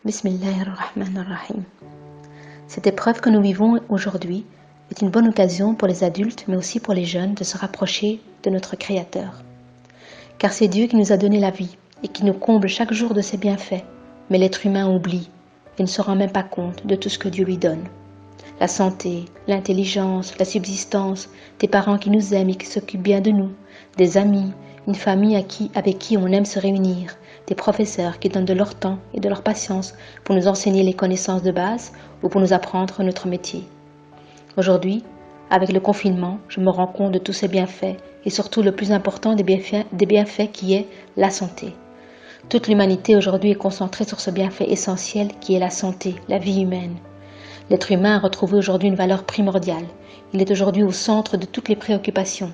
Bismillahirrahmanirrahim. Cette épreuve que nous vivons aujourd'hui est une bonne occasion pour les adultes, mais aussi pour les jeunes, de se rapprocher de notre Créateur. Car c'est Dieu qui nous a donné la vie et qui nous comble chaque jour de ses bienfaits. Mais l'être humain oublie et ne se rend même pas compte de tout ce que Dieu lui donne. La santé, l'intelligence, la subsistance, des parents qui nous aiment et qui s'occupent bien de nous, des amis, une famille avec qui on aime se réunir, des professeurs qui donnent de leur temps et de leur patience pour nous enseigner les connaissances de base ou pour nous apprendre notre métier. Aujourd'hui, avec le confinement, je me rends compte de tous ces bienfaits et surtout le plus important des bienfaits qui est la santé. Toute l'humanité aujourd'hui est concentrée sur ce bienfait essentiel qui est la santé, la vie humaine. L'être humain a retrouvé aujourd'hui une valeur primordiale. Il est aujourd'hui au centre de toutes les préoccupations.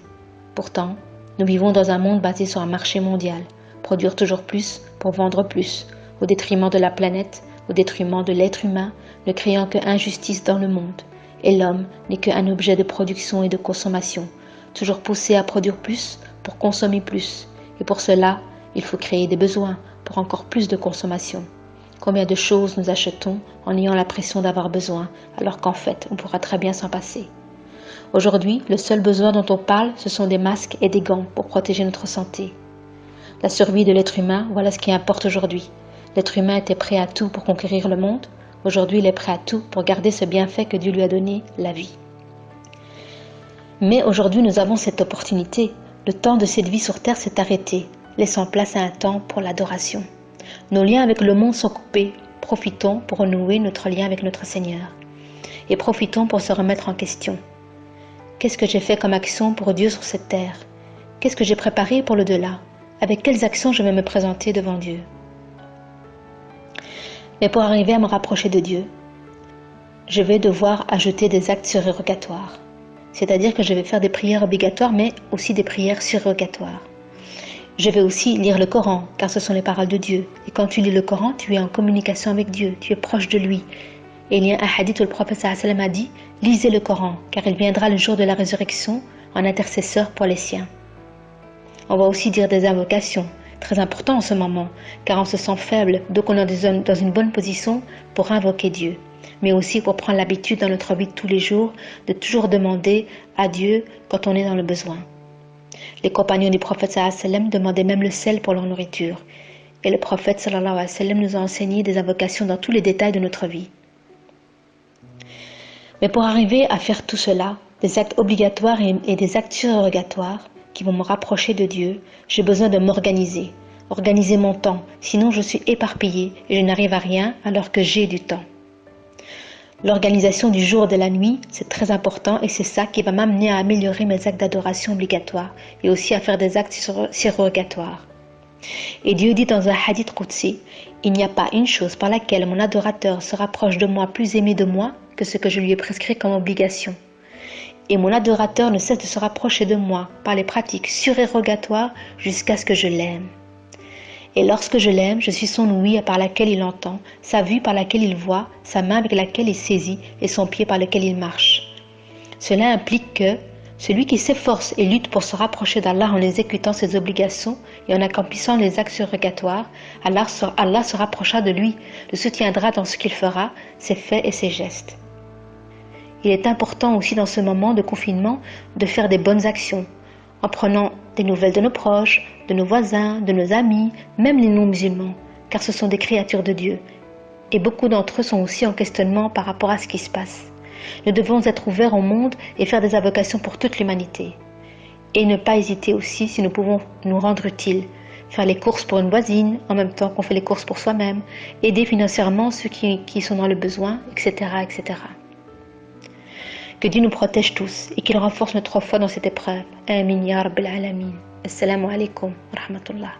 Pourtant, nous vivons dans un monde basé sur un marché mondial. Produire toujours plus pour vendre plus, au détriment de la planète, au détriment de l'être humain, ne créant que injustice dans le monde. Et l'homme n'est qu'un objet de production et de consommation, toujours poussé à produire plus pour consommer plus. Et pour cela, il faut créer des besoins pour encore plus de consommation. Combien de choses nous achetons en ayant l'impression d'avoir besoin, alors qu'en fait, on pourra très bien s'en passer. Aujourd'hui, le seul besoin dont on parle, ce sont des masques et des gants pour protéger notre santé. La survie de l'être humain, voilà ce qui importe aujourd'hui. L'être humain était prêt à tout pour conquérir le monde. Aujourd'hui, il est prêt à tout pour garder ce bienfait que Dieu lui a donné, la vie. Mais aujourd'hui, nous avons cette opportunité. Le temps de cette vie sur terre s'est arrêté, laissant place à un temps pour l'adoration. Nos liens avec le monde sont coupés. Profitons pour renouer notre lien avec notre Seigneur. Et profitons pour se remettre en question. Qu'est-ce que j'ai fait comme action pour Dieu sur cette terre? Qu'est-ce que j'ai préparé pour l'au-delà? Avec quelles actions je vais me présenter devant Dieu? Mais pour arriver à me rapprocher de Dieu, je vais devoir ajouter des actes surérogatoires. C'est-à-dire que je vais faire des prières obligatoires, mais aussi des prières surérogatoires. Je vais aussi lire le Coran, car ce sont les paroles de Dieu. Et quand tu lis le Coran, tu es en communication avec Dieu, tu es proche de lui. Et il y a un hadith où le prophète sallam a dit « Lisez le Coran, car il viendra le jour de la résurrection en intercesseur pour les siens. » On va aussi dire des invocations, très important en ce moment, car on se sent faible, donc on est dans une bonne position pour invoquer Dieu, mais aussi pour prendre l'habitude dans notre vie de tous les jours de toujours demander à Dieu quand on est dans le besoin. Les compagnons du prophète sallallahu alayhi wa sallam demandaient même le sel pour leur nourriture, et le prophète sallallahu alayhi wa sallam nous a enseigné des invocations dans tous les détails de notre vie. Mais pour arriver à faire tout cela, des actes obligatoires et des actes surérogatoires, qui vont me rapprocher de Dieu, j'ai besoin de m'organiser, organiser mon temps, sinon je suis éparpillée et je n'arrive à rien alors que j'ai du temps. L'organisation du jour et de la nuit, c'est très important et c'est ça qui va m'amener à améliorer mes actes d'adoration obligatoires et aussi à faire des actes surérogatoires. Et Dieu dit dans un hadith qudsi, il n'y a pas une chose par laquelle mon adorateur se rapproche de moi plus aimé de moi que ce que je lui ai prescrit comme obligation. Et mon adorateur ne cesse de se rapprocher de moi par les pratiques surérogatoires jusqu'à ce que je l'aime. Et lorsque je l'aime, je suis son ouïe par laquelle il entend, sa vue par laquelle il voit, sa main avec laquelle il saisit et son pied par lequel il marche. Cela implique que celui qui s'efforce et lutte pour se rapprocher d'Allah en exécutant ses obligations et en accomplissant les actes surérogatoires, Allah se rapprochera de lui, le soutiendra dans ce qu'il fera, ses faits et ses gestes. Il est important aussi dans ce moment de confinement de faire des bonnes actions, en prenant des nouvelles de nos proches, de nos voisins, de nos amis, même les non-musulmans, car ce sont des créatures de Dieu. Et beaucoup d'entre eux sont aussi en questionnement par rapport à ce qui se passe. Nous devons être ouverts au monde et faire des invocations pour toute l'humanité. Et ne pas hésiter aussi, si nous pouvons nous rendre utiles, faire les courses pour une voisine, en même temps qu'on fait les courses pour soi-même, aider financièrement ceux qui sont dans le besoin, etc., etc. Que Dieu nous protège tous et qu'il renforce notre foi dans cette épreuve. Amin ya Rabbil Alamin. Assalamu alaikum wa rahmatullah.